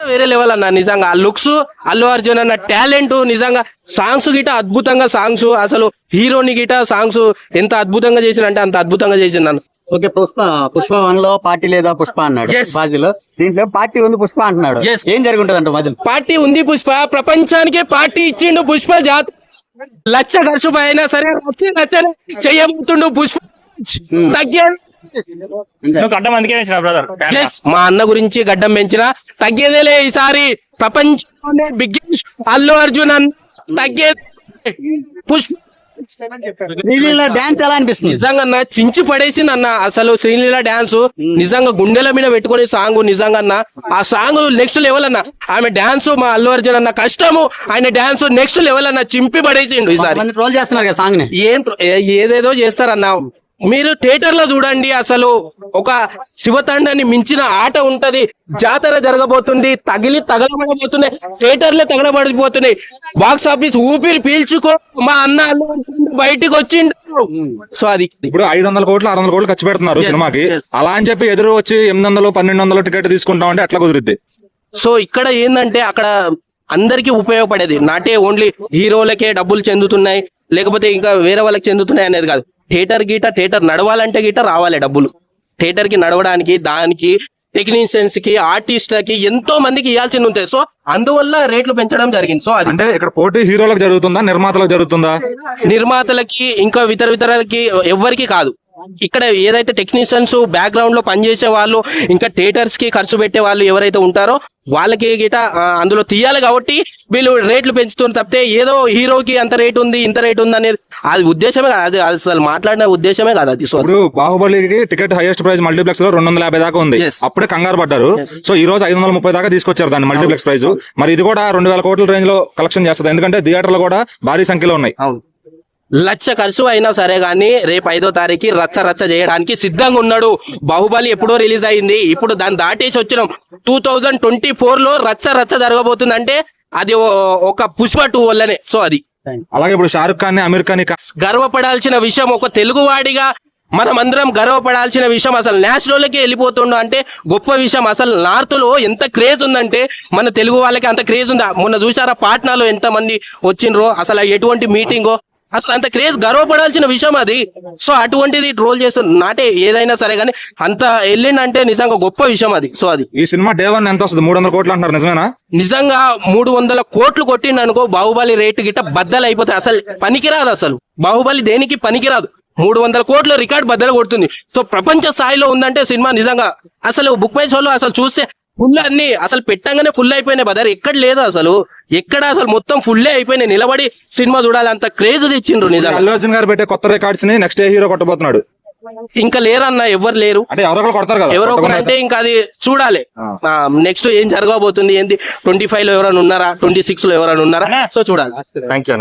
వేరే లెవెల్ అన్న నిజంగా. ఆ లుక్స్, అల్లు అర్జున్ అన్న టాలెంట్, నిజంగా సాంగ్స్ గిట అద్భుతంగా, సాంగ్స్ అసలు హీరోని గిట సాంగ్స్ ఎంత అద్భుతంగా చేసినంటే అంత అద్భుతంగా చేసిందన్న. ఓకే, పుష్ప 1 లో పార్టీ లేదా పుష్ప అన్నాడు బాజీలో, దీంట్లో పార్టీ ఉంది పుష్ప అంటున్నాడు. ఏం జరుగుంటది అంట మధ్యలో? పార్టీ ఉంది పుష్ప, ప్రపంచానికే పార్టీ ఇచ్చిండు పుష్ప. లచ్చ ఖర్చు అయినా సరే చెయ్యబోతుండు పుష్ప. తగ్గేది గడ్డం అందుకే పెంచిన బ్రదర్. మా అన్న గురించి గడ్డం పెంచిన తగ్గేదేలే ఈసారి. ప్రపంచంలోనే బిగ్గెస్ట్ అల్లు అర్జున్ అన్న తగ్గేది పుష్ప. శ్రీలీల డాన్స్ ఎలా అనిపిస్తుంది? నిజంగా అన్న చించి పడేసింది అన్న. అసలు శ్రీలీల డాన్స్ నిజంగా గుండెల మీద పెట్టుకునే సాంగ్. నిజంగా అన్న ఆ సాంగ్ నెక్స్ట్ లెవెల్ అన్న. ఆమె డాన్స్, మా అల్లు అర్జున్ అన్న కష్టము, ఆయన డాన్స్ నెక్స్ట్ లెవెల్ అన్న. చింపి పడేసిండు ఈసారి. ట్రోల్ చేస్తున్నారు కదా సాంగ్ ని. ఏదేదో చేస్తారన్న. మీరు థియేటర్ లో చూడండి, అసలు ఒక శివతాండాన్ని మించిన ఆట ఉంటది. జాతర జరగబోతుంది, తగలబడబోతున్నాయి, థియేటర్లే తగలబడిపోతున్నాయి. బాక్స్ ఆఫీస్ ఊపిరి పీల్చుకో మా అన్న అల్లు అర్జున్ బయటికి వచ్చిండు. సో అది ఇప్పుడు 500 కోట్లు 600 కోట్లు ఖర్చు పెడుతున్నారు సినిమాకి. అలా అని చెప్పి ఎదురు వచ్చి 800 1200 టికెట్ తీసుకుంటాం అంటే ఎట్లా కుదిరిద్ది? సో ఇక్కడ ఏంటంటే అక్కడ అందరికీ ఉపయోగపడేది. నాటే ఓన్లీ హీరోలకే డబ్బులు చెందుతున్నాయి, లేకపోతే ఇంకా వేరే వాళ్ళకి చెందుతున్నాయి అనేది కాదు. థియేటర్ నడవాలంటే రావాలి డబ్బులు. థియేటర్ కి నడవడానికి, దానికి టెక్నీషియన్స్ కి, ఆర్టిస్ట్లకి ఎంతో మందికి ఇవ్వాల్సింది ఉంటాయి. సో అందువల్ల రేట్లు పెంచడం జరిగింది. సో అది అంటే ఇక్కడ పోటీ హీరోలకు జరుగుతుందా, నిర్మాతలకు జరుగుతుందా? నిర్మాతలకి ఇంకా ఇతరలకి ఎవ్వరికి కాదు. ఇక్కడ ఏదైతే టెక్నీషియన్స్ బ్యాక్గ్రౌండ్ లో పనిచేసే వాళ్ళు, ఇంకా థియేటర్స్ కి ఖర్చు పెట్టే వాళ్ళు ఎవరైతే ఉంటారో వాళ్ళకి గిట అందులో తీయాలి. కాబట్టి వీళ్ళు రేట్లు పెంచుతున్నారు తప్పితే ఏదో హీరోకి అంత రేట్ ఉంది ఇంత రేట్ ఉంది అనేది అది ఉద్దేశమే కాదు. అది అసలు మాట్లాడిన ఉద్దేశమే కాదు అది. సో ఇప్పుడు బాహుబలికి టికెట్ హైయెస్ట్ ప్రైస్ మల్టీప్లెక్స్ లో 250 దాకా ఉంది. అప్పుడే కంగారు పడ్డారు. సో ఈ రోజు 530 దాకా తీసుకొచ్చారు దాన్ని మల్టీప్లెక్స్ ప్రైస్. మరి ఇది కూడా 2000 కోట్ల రేంజ్ లో కలెక్షన్ చేస్తుంది, ఎందుకంటే థియేటర్లు కూడా భారీ సంఖ్యలో ఉన్నాయి. లక్ష ఖర్చు అయినా సరే గానీ రేపు 5వ తారీఖు రచ్చ చేయడానికి సిద్ధంగా ఉన్నాడు. బాహుబలి ఎప్పుడో రిలీజ్ అయింది, ఇప్పుడు దాన్ని దాటేసి వచ్చినాం. 2024 లో రచ్చ జరగబోతుంది అంటే అది ఒక పుష్ప 2 వల్లనే. సో అది అలాగే ఇప్పుడు షారుఖ్ ఖాన్, అమీర్ ఖాన్ గర్వపడాల్సిన విషయం, ఒక తెలుగు వాడిగా మనం అందరం గర్వపడాల్సిన విషయం. అసలు నేషనల్కి వెళ్ళిపోతుండ అంటే గొప్ప విషయం. అసలు నార్త్ లో ఎంత క్రేజ్ ఉందంటే మన తెలుగు వాళ్ళకి అంత క్రేజ్ ఉందా? మొన్న చూసారా పాట్నాలో ఎంత మంది వచ్చిండ్రో, అసలు ఎటువంటి మీటింగో, అసలు అంత క్రేజ్, గర్వపడాల్సిన విషయం అది. సో అటువంటిది ట్రోల్ చేస్తుంది. నాటే ఏదైనా సరే కానీ అంత వెళ్ళిందంటే నిజంగా గొప్ప విషయం అది. సో అది ఈ సినిమా డే 1 ఎంత వస్తుంది? 300 కోట్లు అంటారు, నిజమేనా? నిజంగా 300 కోట్లు కొట్టిండు అనుకో, బాహుబలి రేటు గిట్ట బద్దలు అయిపోతాయి. అసలు పనికిరాదు, అసలు బాహుబలి దేనికి పనికిరాదు. 300 కోట్ల రికార్డ్ బద్దలు కొడుతుంది. సో ప్రపంచ స్థాయిలో ఉందంటే సినిమా నిజంగా. అసలు బుక్ మై షోలో అసలు చూస్తే ఫుల్ అన్ని అసలు పెట్టంగానే ఫుల్ అయిపోయినాయి బదర్. ఎక్కడ లేదు అసలు, ఎక్కడ అసలు మొత్తం ఫుల్లే అయిపోయినాయి. నిలబడి సినిమా చూడాలి అంత క్రేజ్ తెచ్చిండ్రు నిజంగా. అల్లు అర్జున్ గారు పెట్టే కొత్త రికార్డ్స్ ని నెక్స్ట్ ఏ హీరో కొట్టబోతున్నాడు? ఇంకా లేరన్న, ఎవరు లేరు. అంటే ఎవరో కొడతారు కదా, ఎవరో ఒకరు అంటే ఇంకా అది చూడాలి నెక్స్ట్ ఏం జరగబోతుంది. ఏంది 25 లో ఎవరైనా ఉన్నారా, 26 లో ఎవరైనా ఉన్నారా? సో చూడాలి. Thank you.